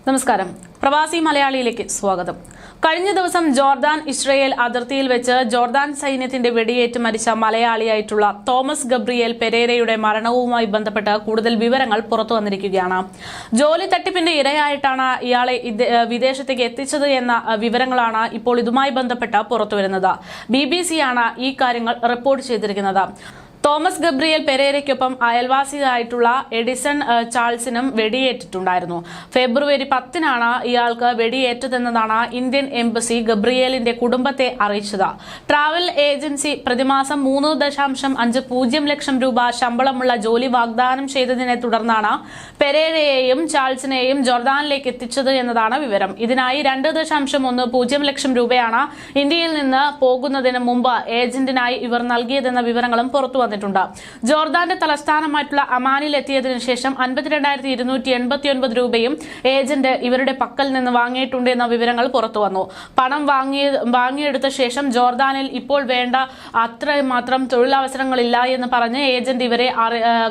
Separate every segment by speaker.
Speaker 1: നമസ്കാരം. പ്രവാസി മലയാളിയിലേക്ക് സ്വാഗതം. കഴിഞ്ഞ ദിവസം ജോർദാൻ ഇസ്രയേൽ അതിർത്തിയിൽ വെച്ച് ജോർദാൻ സൈന്യത്തിന്റെ വെടിയേറ്റ് മരിച്ച മലയാളിയായിട്ടുള്ള തോമസ് ഗബ്രിയേൽ പെരേരയുടെ മരണവുമായി ബന്ധപ്പെട്ട് കൂടുതൽ വിവരങ്ങൾ പുറത്തു വന്നിരിക്കുകയാണ്. ജോലി തട്ടിപ്പിന്റെ ഇരയായിട്ടാണ് ഇയാളെ വിദേശത്തേക്ക് എത്തിച്ചത് എന്ന വിവരങ്ങളാണ് ഇപ്പോൾ ഇതുമായി ബന്ധപ്പെട്ട് പുറത്തുവരുന്നത്. BBC ആണ് ഈ കാര്യങ്ങൾ റിപ്പോർട്ട് ചെയ്തിരിക്കുന്നത്. തോമസ് ഗബ്രിയേൽ പെരേരയ്ക്കൊപ്പം അയൽവാസിയായിട്ടുള്ള എഡിസൺ ചാൾസിനും വെടിയേറ്റിട്ടുണ്ടായിരുന്നു. ഫെബ്രുവരി 10-നാണ് ഇയാൾക്ക് വെടിയേറ്റതെന്നതാണ് ഇന്ത്യൻ എംബസി ഗബ്രിയേലിന്റെ കുടുംബത്തെ അറിയിച്ചത്. ട്രാവൽ ഏജൻസി പ്രതിമാസം 3.50 ലക്ഷം രൂപ ശമ്പളമുള്ള ജോലി വാഗ്ദാനം ചെയ്തതിനെ തുടർന്നാണ് പെരേരയെയും ചാൾസിനെയും ജോർദാനിലേക്ക് എത്തിച്ചത് എന്നതാണ് വിവരം. ഇതിനായി 2.10 ലക്ഷം രൂപയാണ് ഇന്ത്യയിൽ നിന്ന് പോകുന്നതിന് മുമ്പ് ഏജന്റിനായി ഇവർ നൽകിയതെന്ന വിവരങ്ങളും പുറത്തുവന്നു. ജോർദാന്റെ തലസ്ഥാനമായിട്ടുള്ള അമാനിൽ എത്തിയതിനു ശേഷം 52,289 രൂപയും ഏജന്റ് ഇവരുടെ പക്കൽ നിന്ന് വാങ്ങിയിട്ടുണ്ട് എന്ന വിവരങ്ങൾ പുറത്തുവന്നു. പണം വാങ്ങിയെടുത്ത ശേഷം ജോർദാനിൽ ഇപ്പോൾ വേണ്ട അത്രമാത്രം തൊഴിലവസരങ്ങളില്ല എന്ന് പറഞ്ഞ് ഏജന്റ് ഇവരെ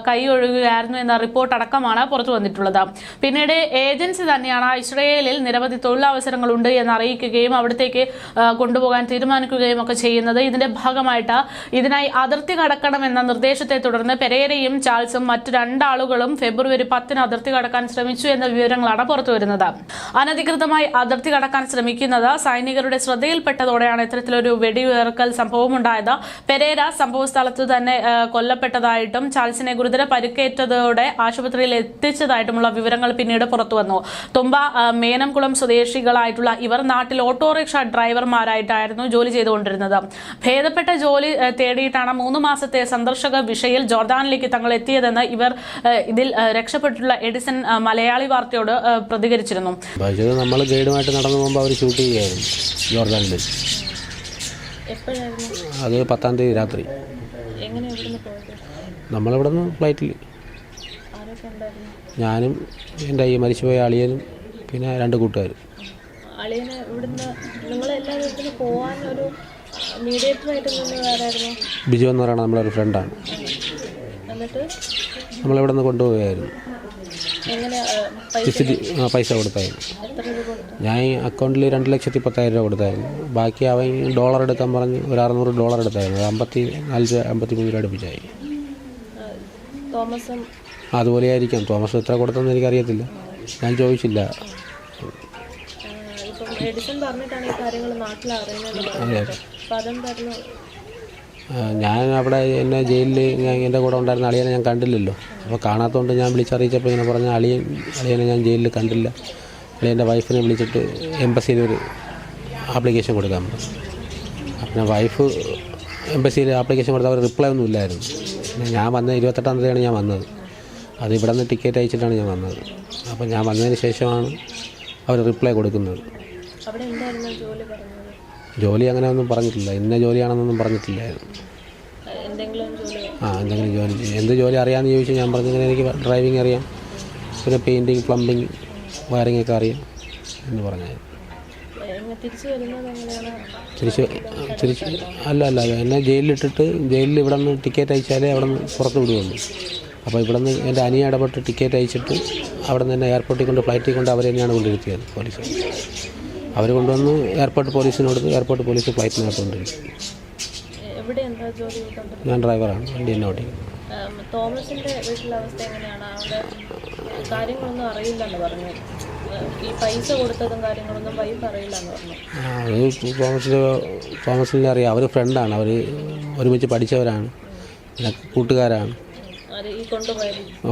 Speaker 1: കൈയൊഴുകുകയായിരുന്നു എന്ന റിപ്പോർട്ട് അടക്കമാണ് പുറത്തു വന്നിട്ടുള്ളത്. പിന്നീട് ഏജൻസി തന്നെയാണ് ഇസ്രയേലിൽ നിരവധി തൊഴിലവസരങ്ങളുണ്ട് എന്ന് അറിയിക്കുകയും അവിടത്തേക്ക് കൊണ്ടുപോകാൻ തീരുമാനിക്കുകയും ഒക്കെ ചെയ്യുന്നത്. ഇതിന്റെ ഭാഗമായിട്ട് ഇതിനായി അതിർത്തി കടക്കണമെന്ന നിർദ്ദേശത്തെ തുടർന്ന് പെരേരയും ചാൾസും മറ്റു 2 ആളുകളും ഫെബ്രുവരി 10-ന് അതിർത്തി കടക്കാൻ ശ്രമിച്ചു എന്ന വിവരങ്ങളാണ് പുറത്തുവരുന്നത്. അനധികൃതമായി അതിർത്തി കടക്കാൻ ശ്രമിക്കുന്നത് സൈനികരുടെ ശ്രദ്ധയിൽപ്പെട്ടതോടെയാണ് ഇത്തരത്തിലൊരു വെടിയുതിർക്കൽ സംഭവമുണ്ടായത്. പെരേര സംഭവ സ്ഥലത്ത് തന്നെ കൊല്ലപ്പെട്ടതായിട്ടും ചാൾസിനെ ഗുരുതര പരിക്കേറ്റതോടെ ആശുപത്രിയിൽ എത്തിച്ചതായിട്ടുമുള്ള വിവരങ്ങൾ പിന്നീട് പുറത്തുവന്നു. തുമ്പ മേനംകുളം സ്വദേശികളായിട്ടുള്ള ഇവർ നാട്ടിൽ ഓട്ടോറിക്ഷ ഡ്രൈവർമാരായിട്ടായിരുന്നു ജോലി ചെയ്തുകൊണ്ടിരുന്നത്. ഭേദപ്പെട്ട ജോലി തേടിയിട്ടാണ് 3 മാസത്തെ സന്ദർശക വിഷയിൽ ജോർദാനിലേക്ക് തങ്ങൾ എത്തിയതെന്ന് ഇവർ ഇതിൽ രക്ഷപ്പെട്ടിട്ടുള്ള എഡിസൺ മലയാളി വാർത്തയോട് പ്രതികരിച്ചിരുന്നു.
Speaker 2: നമ്മൾ ഗൈഡുമായിട്ട് നടന്നു പോകുമ്പോൾ അവർ ഷൂട്ട് ചെയ്യുകയായിരുന്നു ജോർദാനിൽ. അത് 10-ാം തീയതി രാത്രി. നമ്മളിവിടെ നിന്ന് ഫ്ലൈറ്റിൽ ഞാനും എൻ്റെ ഈ മരിച്ചുപോയ അളിയനും പിന്നെ 2 കൂട്ടുകാരും. ബിജു എന്ന് പറയുന്നത് നമ്മളൊരു ഫ്രണ്ടാണ്. നമ്മളിവിടെ നിന്ന് കൊണ്ടുപോവുകയായിരുന്നു. പൈസ കൊടുത്തായിരുന്നു. ഞാൻ അക്കൗണ്ടിൽ 2,10,000 രൂപ കൊടുത്തായിരുന്നു. ബാക്കി അവൻ ഡോളർ എടുക്കാൻ പറഞ്ഞ് ഒരു $600 എടുത്തായിരുന്നു. 54-53 രൂപ അടുപ്പിച്ചായി. അതുപോലെ ആയിരിക്കാം. തോമസ് എത്ര കൊടുത്തെന്ന് എനിക്കറിയത്തില്ല, ഞാൻ ചോദിച്ചില്ല. ഞാൻ അവിടെ എന്നെ ജയിലിൽ എൻ്റെ കൂടെ ഉണ്ടായിരുന്ന അളിയനെ ഞാൻ കണ്ടില്ലല്ലോ. അപ്പോൾ കാണാത്തതുകൊണ്ട് ഞാൻ വിളിച്ചറിയിച്ചപ്പോൾ ഇങ്ങനെ പറഞ്ഞ അളിയനെ ഞാൻ ജയിലിൽ കണ്ടില്ല. അളിയൻ്റെ വൈഫിനെ വിളിച്ചിട്ട് എംബസിയിൽ ഒരു ആപ്ലിക്കേഷൻ കൊടുക്കാൻ പറഞ്ഞു. പിന്നെ വൈഫ് എംബസിയിൽ ആപ്ലിക്കേഷൻ കൊടുത്താൽ അവർ റിപ്ലൈ ഒന്നും ഇല്ലായിരുന്നു. ഞാൻ വന്നത് 28-ാം തീയതിയാണ് ഞാൻ വന്നത്. അത് ഇവിടെ നിന്ന് ടിക്കറ്റ് അയച്ചിട്ടാണ് ഞാൻ വന്നത്. അപ്പോൾ ഞാൻ വന്നതിന് ശേഷമാണ് അവർ റിപ്ലൈ കൊടുക്കുന്നത്. ജോലി അങ്ങനെ ഒന്നും പറഞ്ഞിട്ടില്ല. ഇന്ന ജോലിയാണെന്നൊന്നും പറഞ്ഞിട്ടില്ലായിരുന്നു. എന്തെങ്കിലും ജോലി, എന്ത് ജോലി അറിയാമെന്ന് ചോദിച്ചാൽ ഞാൻ പറഞ്ഞിങ്ങനെ എനിക്ക് ഡ്രൈവിംഗ് അറിയാം, പിന്നെ പെയിൻറ്റിങ്, പ്ലംബിങ്, വയറിംഗ് ഒക്കെ അറിയാം എന്ന് പറഞ്ഞാൽ. തിരിച്ച് അല്ല എന്നെ ജയിലിലിട്ടിട്ട് ജയിലിൽ ഇവിടെ നിന്ന് ടിക്കറ്റ് അയച്ചാലേ അവിടെ നിന്ന് പുറത്ത് വിടുകയുള്ളൂ. അപ്പോൾ ഇവിടെ നിന്ന് എൻ്റെ അനിയ ഇടപെട്ട് ടിക്കറ്റ് അയച്ചിട്ട് അവിടെ നിന്ന് എന്നെ എയർപോർട്ടിൽ കൊണ്ട് ഫ്ലൈറ്റിൽ കൊണ്ട് അവർ തന്നെയാണ് കൊണ്ടിരുത്തിയത് പോലീസ്. അവർ കൊണ്ടുവന്ന് എയർപോർട്ട് പോലീസിനോട് എയർപോർട്ട് പോലീസ് ഫ്ലൈറ്റിനകത്ത് കൊണ്ടിരിക്കും. ഞാൻ ഡ്രൈവറാണ്, വണ്ടി എന്നെ ഓടിക്കും. തോമസിനെ അറിയാം. അവർ ഫ്രണ്ടാണ്, അവർ ഒരുമിച്ച് പഠിച്ചവരാണ്, പിന്നെ കൂട്ടുകാരാണ്.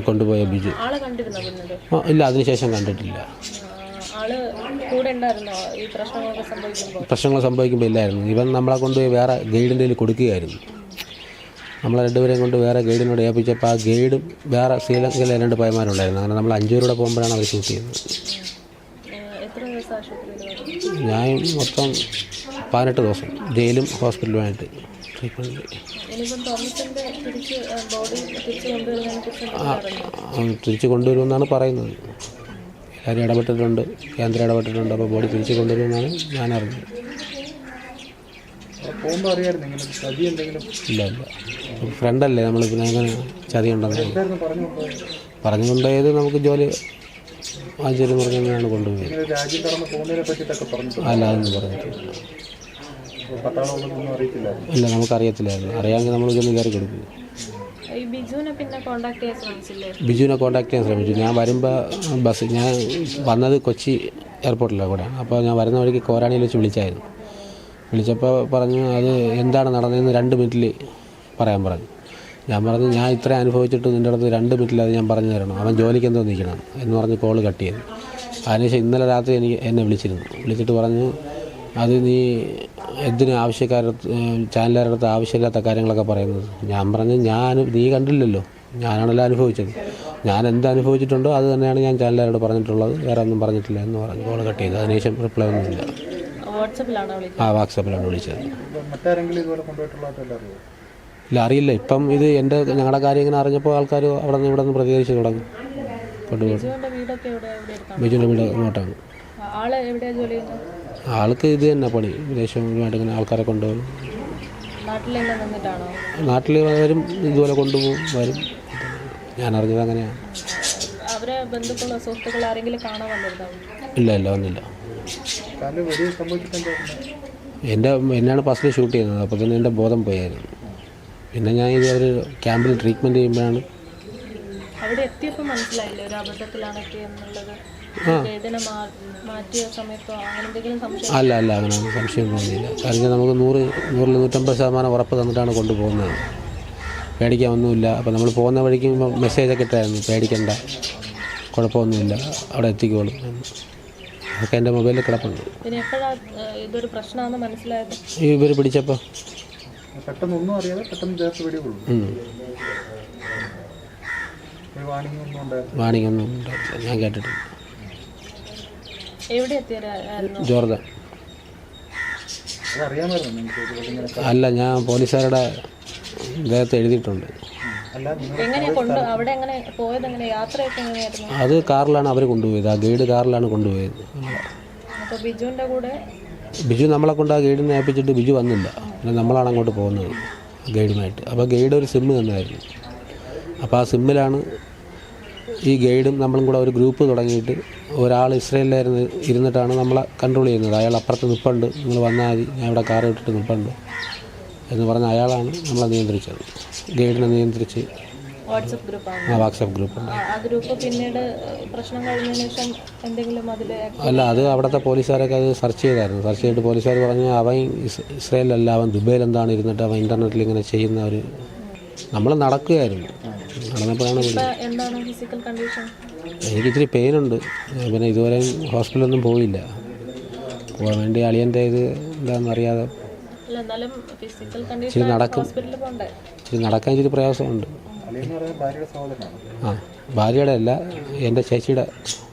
Speaker 2: കൊണ്ടുപോയ ബിജു ഇല്ല, അതിനുശേഷം കണ്ടിട്ടില്ല. പ്രശ്നങ്ങൾ സംഭവിക്കുമ്പോൾ ഇല്ലായിരുന്നു. ഇവൻ നമ്മളെ കൊണ്ടുപോയി വേറെ ഗൈഡിൻ്റെ കയ്യിൽ കൊടുക്കുകയായിരുന്നു. നമ്മളെ 2 പേരെയും കൊണ്ട് വേറെ ഗൈഡിനോട് ഏൽപ്പിച്ചപ്പോൾ ആ ഗൈഡും വേറെ ശ്രീലങ്കയിലെ 2 പയ്യന്മാരുണ്ടായിരുന്നു. അങ്ങനെ നമ്മൾ 5 പേരൂടെ പോകുമ്പോഴാണ് അവർ ഷൂട്ട് ചെയ്യുന്നത്. ഞാൻ മൊത്തം 18 ദിവസം ജയിലും ഹോസ്പിറ്റലുമായിട്ട് ട്രീറ്റ്മെൻറ്റ്. തിരിച്ച് കൊണ്ടുവരുമെന്നാണ് പറയുന്നത്. എല്ലാവരും ഇടപെട്ടിട്ടുണ്ട്, കേന്ദ്രം ഇടപെട്ടിട്ടുണ്ട്. അപ്പോൾ ബോഡി തിരിച്ച് കൊണ്ടുവരുമെന്നാണ് ഞാൻ അറിഞ്ഞത്. ഇല്ല ഫ്രണ്ടല്ലേ നമ്മൾ, പിന്നെ അങ്ങനെ ചതിയുണ്ടെന്ന് പറഞ്ഞുകൊണ്ടേത് നമുക്ക് ജോലി വാങ്ങിച്ചു പറഞ്ഞാണ് കൊണ്ടുപോയത്.
Speaker 3: രാജ്യം കടന്ന് പോകുന്നതിനെ പറ്റിയിട്ടൊക്കെ പറഞ്ഞു.
Speaker 2: അല്ല, അതൊന്നും പറഞ്ഞിട്ടില്ല.
Speaker 3: പട്ടാളമൊന്നും അറിയത്തില്ലായിരുന്നു.
Speaker 2: ഇല്ല, നമുക്കറിയത്തില്ലായിരുന്നു. അറിയാമെങ്കിൽ നമ്മൾ ഇതൊന്നും കയറി കൊടുക്കും.
Speaker 1: ബിജുവിനെ പിന്നെ കോൺടാക്ട് ചെയ്യാൻ ശ്രമിച്ചില്ലേ?
Speaker 2: ബിജുവിനെ കോൺടാക്ട് ചെയ്യാൻ ശ്രമിച്ചു. ഞാൻ വരുമ്പോൾ ഞാൻ വന്നത് കൊച്ചി എയർപോർട്ടിലാണ് കൂടെ. അപ്പോൾ ഞാൻ വരുന്ന വഴിക്ക് കോരാണിയിൽ വെച്ച് വിളിച്ചായിരുന്നു. വിളിച്ചപ്പോൾ പറഞ്ഞു അത് എന്താണ് നടന്നതെന്ന് 2 മിനിറ്റിൽ പറയാൻ പറഞ്ഞു. ഞാൻ പറഞ്ഞു ഞാൻ ഇത്ര അനുഭവിച്ചിട്ട് നിൻ്റെ അടുത്ത് 2 മിനിറ്റിൽ അത് ഞാൻ പറഞ്ഞു തരണം, അവൻ ജോലിക്ക് എന്തോ നിൽക്കണം എന്ന് പറഞ്ഞ് കോള് കട്ട് ചെയ്തു. അതിനുശേഷം ഇന്നലെ രാത്രി എന്നെ വിളിച്ചിട്ട് പറഞ്ഞു അത് നീ എന്തിനും ചാനലുകാരുടെ അടുത്ത് ആവശ്യമില്ലാത്ത കാര്യങ്ങളൊക്കെ പറയുന്നത്. ഞാൻ പറഞ്ഞു നീ കണ്ടില്ലല്ലോ, ഞാനാണല്ലോ അനുഭവിച്ചത്. ഞാൻ എന്ത് അനുഭവിച്ചിട്ടുണ്ടോ അത് തന്നെയാണ് ഞാൻ ചാനലുകാരോട് പറഞ്ഞിട്ടുള്ളത്, വേറെ ഒന്നും പറഞ്ഞിട്ടില്ല എന്ന് പറഞ്ഞ് കോള് കട്ട് ചെയ്തു. അതിനുശേഷം റിപ്ലൈ ഒന്നുമില്ല. വാട്സാപ്പിലാണ് വിളിച്ചത്. ഇല്ല, അറിയില്ല. ഇപ്പം ഇത് ഞങ്ങളുടെ കാര്യം ഇങ്ങനെ അറിഞ്ഞപ്പോൾ ആൾക്കാർ അവിടെ നിന്ന് പ്രതികരിച്ച് തുടങ്ങി. ബിജുവിൻ്റെ വീട് ഇങ്ങോട്ടാണ്. ആൾക്ക് ഇത് തന്നെ പണി, വിദേശമായിട്ട് ഇങ്ങനെ ആൾക്കാരെ കൊണ്ടുപോകും. നാട്ടിൽ വരും, ഇതുപോലെ കൊണ്ടുപോകും, വരും. ഞാൻ അറിഞ്ഞത് അങ്ങനെയാണ്. ഇല്ല, വന്നില്ല. എന്നെയാണ് ഫസ്റ്റിൽ ഷൂട്ട് ചെയ്യുന്നത്. അപ്പോൾ തന്നെ എൻ്റെ ബോധം പോയായിരുന്നു. പിന്നെ ഞാൻ ഇത് അവർ ക്യാമ്പിൽ ട്രീറ്റ്മെൻറ്റ് ചെയ്യുമ്പോഴാണ് അല്ല അങ്ങനെ സംശയം തോന്നിയില്ല. കാരണം നമുക്ക് 100-150% ഉറപ്പ് തന്നിട്ടാണ് കൊണ്ടുപോകുന്നത്. പേടിക്കാൻ ഒന്നുമില്ല. അപ്പോൾ നമ്മൾ പോകുന്ന വഴിക്ക് മെസ്സേജൊക്കെ ഇട്ടായിരുന്നു, പേടിക്കണ്ട, കുഴപ്പമൊന്നുമില്ല, അവിടെ എത്തിക്കോളും. അതൊക്കെ എൻ്റെ മൊബൈലിൽ കിടപ്പുണ്ട്. ഇവർ പിടിച്ചപ്പോൾ
Speaker 3: പെട്ടെന്നൊന്നും അറിയാതെ പെട്ടെന്ന് ചേർത്ത് വെടികൊള്ളു.
Speaker 2: വാണിംഗ് ഒന്നും ഉണ്ടായിട്ടില്ല, ഞാൻ കേട്ടിട്ടില്ല. ജോർദാൻ. അല്ല, ഞാൻ പോലീസുകാരുടെ ദേഹത്ത് എഴുതിയിട്ടുണ്ട്. അത് കാറിലാണ് അവർ കൊണ്ടുപോയത്. ആ ഗൈഡ് കാറിലാണ് കൊണ്ടുപോയത്. ബിജു നമ്മളെ കൊണ്ട് ആ ഗൈഡിനെ ഏൽപ്പിച്ചിട്ട് ബിജു വന്നില്ല. പിന്നെ നമ്മളാണ് അങ്ങോട്ട് പോകുന്നത് ഗൈഡുമായിട്ട്. അപ്പോൾ ഗൈഡ് ഒരു സിമ്മ് തന്നായിരുന്നു. അപ്പോൾ ആ സിമ്മിലാണ് ഈ ഗൈഡും നമ്മളും കൂടെ ഒരു ഗ്രൂപ്പ് തുടങ്ങിയിട്ട് ഒരാൾ ഇസ്രയേലിലായിരുന്നു ഇരുന്നിട്ടാണ് നമ്മളെ കൺട്രോൾ ചെയ്യുന്നത്. അയാൾ അപ്പുറത്ത് നിൽപ്പുണ്ട്, നിങ്ങൾ വന്നാൽ മതി, ഞാൻ ഇവിടെ കാർ ഇട്ടിട്ട് നിൽപ്പുണ്ട് എന്ന് പറഞ്ഞ അയാളാണ് നമ്മളെ നിയന്ത്രിച്ചത്. ഗൈഡിനെ നിയന്ത്രിച്ച് വാട്സപ്പ് ഗ്രൂപ്പ് ഉണ്ട്. അല്ല, അത് അവിടുത്തെ പോലീസുകാരൊക്കെ അത് സെർച്ച് ചെയ്തായിരുന്നു. സെർച്ച് ചെയ്തിട്ട് പോലീസുകാർ പറഞ്ഞു അവൻ ഇസ്രയേലല്ല, അവൻ ദുബൈയിൽ എന്താണ് ഇരുന്നിട്ട് അവൻ ഇൻ്റർനെറ്റിൽ ഇങ്ങനെ ചെയ്യുന്ന ഒരു നമ്മൾ നടക്കുകയായിരുന്നു. നടന്നപ്പോഴാണ് എനിക്ക് ഇച്ചിരി പെയിനുണ്ട്. പിന്നെ ഇതുവരെ ഹോസ്പിറ്റലൊന്നും പോയില്ല. പോകാൻ വേണ്ടി അളിയൻ്റെ ഇത് എന്താണെന്ന് അറിയാതെ ഇച്ചിരി നടക്കാൻ ഇച്ചിരി പ്രയാസമുണ്ട്. ഭാര്യയുടെ അല്ല, എൻ്റെ ചേച്ചിയുടെ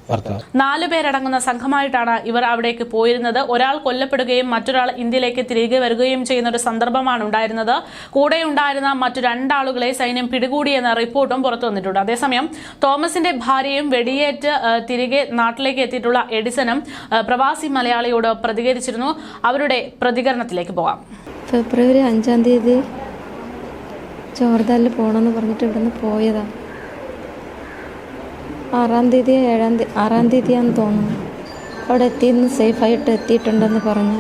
Speaker 2: ഭർത്താവ്.
Speaker 1: 4 പേരടങ്ങുന്ന സംഘമായിട്ടാണ് ഇവർ അവിടേക്ക് പോയിരുന്നത്. ഒരാൾ കൊല്ലപ്പെടുകയും മറ്റൊരാൾ ഇന്ത്യയിലേക്ക് തിരികെ വരികയും ചെയ്യുന്ന ഒരു സന്ദർഭമാണ് ഉണ്ടായിരുന്നത്. കൂടെ ഉണ്ടായിരുന്ന മറ്റു 2 ആളുകളെ സൈന്യം പിടികൂടിയെന്ന റിപ്പോർട്ടും പുറത്തു വന്നിട്ടുണ്ട്. അതേസമയം തോമസിന്റെ ഭാര്യയും വെടിയേറ്റ് തിരികെ നാട്ടിലേക്ക് എത്തിയിട്ടുള്ള എഡിസണും പ്രവാസി മലയാളിയോട് പ്രതികരിച്ചിരുന്നു. അവരുടെ പ്രതികരണത്തിലേക്ക് പോകാം.
Speaker 4: ഫെബ്രുവരി 5-ാം തീയതി ജോർദാനിൽ പോകണമെന്ന് പറഞ്ഞിട്ട് ഇവിടുന്ന് പോയതാണ്. 6-ാം തീയതിയാണെന്ന് തോന്നുന്നു. അവിടെ എത്തിയെന്ന് സേഫായിട്ട് എത്തിയിട്ടുണ്ടെന്ന് പറഞ്ഞു.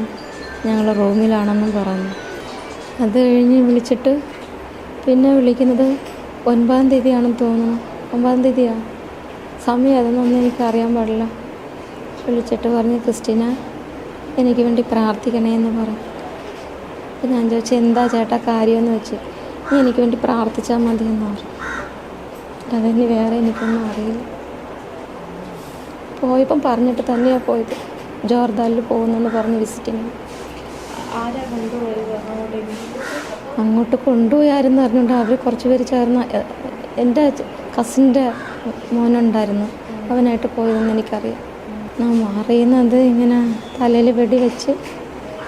Speaker 4: ഞങ്ങൾ റൂമിലാണെന്നും പറഞ്ഞു. അത് കഴിഞ്ഞ് വിളിച്ചിട്ട് പിന്നെ വിളിക്കുന്നത് 9-ാം തീയതിയാണെന്ന് തോന്നുന്നു. 9-ാം തീയതിയാണ് സമയം, അതൊന്നും എനിക്കറിയാൻ പാടില്ല. വിളിച്ചിട്ട് പറഞ്ഞു ക്രിസ്റ്റീന എനിക്ക് വേണ്ടി പ്രാർത്ഥിക്കണേ എന്ന് പറഞ്ഞു. അപ്പം ഞാൻ ചോദിച്ചു എന്താ ചേട്ടാ കാര്യമെന്ന് വെച്ച്. നീ എനിക്ക് വേണ്ടി പ്രാർത്ഥിച്ചാൽ മതി എന്ന് പറഞ്ഞു. അതിന് വേറെ എനിക്കൊന്നും അറിയില്ല. പോയപ്പം പറഞ്ഞിട്ട് തന്നെയാണ് പോയത്. ജോർദാനിൽ പോകുന്നെന്ന് പറഞ്ഞ് വിസിറ്റിങ്. അങ്ങോട്ട് കൊണ്ടുപോയായിരുന്നു അറിഞ്ഞുകൊണ്ട് അവർ കുറച്ച് പേര് ചേർന്ന്. എൻ്റെ കസിൻ്റെ മോനുണ്ടായിരുന്നു, അവനായിട്ട് പോയതെന്ന് എനിക്കറിയാം. അറിയുന്നത് ഇങ്ങനെ തലയിൽ വെടി വെച്ച്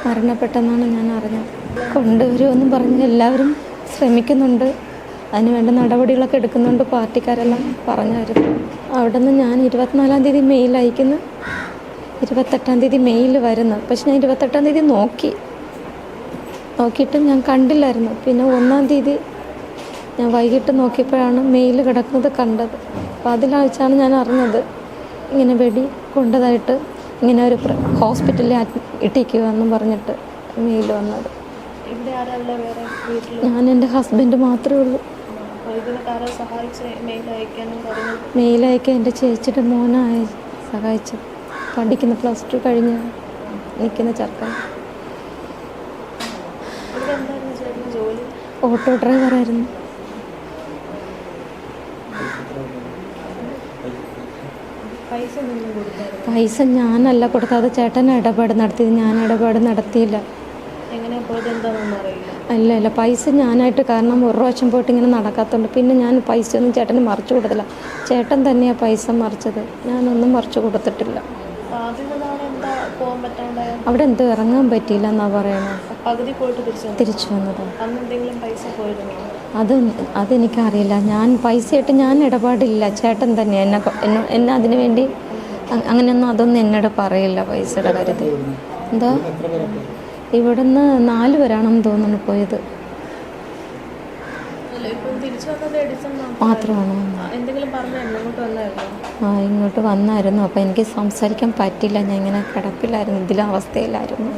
Speaker 4: മരണപ്പെട്ടെന്നാണ് ഞാൻ അറിഞ്ഞത്. കൊണ്ടുവരുമെന്നും പറഞ്ഞ് എല്ലാവരും ശ്രമിക്കുന്നുണ്ട്, അതിനുവേണ്ട നടപടികളൊക്കെ എടുക്കുന്നുണ്ട് പാർട്ടിക്കാരെല്ലാം പറഞ്ഞായിരുന്നു. അവിടെ നിന്ന് ഞാൻ 24-ാം തീയതി മെയിൽ അയക്കുന്നു, 28-ാം തീയതി മെയിൽ വരുന്നു. പക്ഷെ ഞാൻ 28-ാം തീയതി നോക്കിയിട്ടും ഞാൻ കണ്ടില്ലായിരുന്നു. പിന്നെ 1-ാം തീയതി ഞാൻ വൈകിട്ട് നോക്കിയപ്പോഴാണ് മെയിൽ കിടക്കുന്നത് കണ്ടത്. അപ്പോൾ അതിലാഴ്ചയാണ് ഞാൻ അറിഞ്ഞത് ഇങ്ങനെ വെടി കൊണ്ടതായിട്ട് ഇങ്ങനെ ഒരു ഹോസ്പിറ്റലിൽ ഇട്ടിക്കുക എന്നും പറഞ്ഞിട്ട് മെയിൽ വന്നത്.
Speaker 5: ഇവിടെ ആരല്ല വേറെ വീട്ടിൽ?
Speaker 4: ഞാൻ എൻ്റെ ഹസ്ബൻഡ് മാത്രമേ ഉള്ളൂ.
Speaker 5: ഇതിനൊക്കെ ആരാ സഹായിച്ച് മെയിൽ അയക്കാനും പറഞ്ഞു?
Speaker 4: മെയിൽ അയക്കാൻ എൻ്റെ ചേച്ചിയുടെ മോനായി സഹായിച്ചത്. പഠിക്കുന്ന +2 കഴിഞ്ഞ് നിൽക്കുന്ന ചെറുക്കൻ.
Speaker 5: ഇവിടെ എന്തായിരുന്നു ചേട്ടന് ജോലി?
Speaker 4: ഓട്ടോ ഡ്രൈവറായിരുന്നു.
Speaker 5: പൈസ എന്തെങ്കിലും കൊടുത്തായിരുന്നു?
Speaker 4: പൈസ ഞാനല്ല കൊടുത്തത്, അത് ചേട്ടൻ ഇടപാട് നടത്തിയത്. ഞാൻ ഇടപാട് നടത്തിയില്ല.
Speaker 5: എങ്ങനെ പോയത് എന്താണെന്നൊന്നും അറിയില്ല.
Speaker 4: അല്ല പൈസ ഞാനായിട്ട്, കാരണം ഒരു പ്രാവശ്യം പോയിട്ട് ഇങ്ങനെ നടക്കാത്തതുകൊണ്ട് പിന്നെ ഞാൻ പൈസ ഒന്നും ചേട്ടന് മറിച്ചു കൊടുത്തില്ല. ചേട്ടൻ തന്നെയാണ് പൈസ മറിച്ചത്, ഞാനൊന്നും മറിച്ചു കൊടുത്തിട്ടില്ല.
Speaker 5: ആദ്യമാണ് എന്താ പോകാൻ പറ്റാണ്ടായ?
Speaker 4: അവിടെ എന്തോ ഇറങ്ങാൻ പറ്റിയില്ല എന്നാണ് പറയണത്.
Speaker 5: പകുതി പോയിട്ട്
Speaker 4: തിരിച്ചു വന്നത്.
Speaker 5: അന്ന് എന്തെങ്കിലും പൈസ പോയിരുന്നോ?
Speaker 4: അതെനിക്കറിയില്ല. ഞാൻ പൈസയായിട്ട് ഞാൻ ഇടപാടില്ല. ചേട്ടൻ തന്നെയാണ് എന്നെ അതിനു വേണ്ടി അങ്ങനെയൊന്നും അതൊന്നും എന്നോട് പറയില്ല പൈസയുടെ കാര്യത്തിൽ. എന്താ ഇവിടുന്ന് 4 പേരാണെന്ന് തോന്നുന്നു പോയത്.
Speaker 5: ഇപ്പം തിരിച്ചു വന്നത് എഡിസൺ
Speaker 4: മാത്രമാണോ?
Speaker 5: എന്തെങ്കിലും പറഞ്ഞായിരുന്നു? ഇങ്ങോട്ട് വന്നായിരുന്നു?
Speaker 4: ഇങ്ങോട്ട് വന്നായിരുന്നു. അപ്പോൾ എനിക്ക് സംസാരിക്കാൻ പറ്റില്ല. ഞാൻ ഇങ്ങനെ കിടപ്പിലായിരുന്നു, ഇതിലെ അവസ്ഥയിലായിരുന്നു.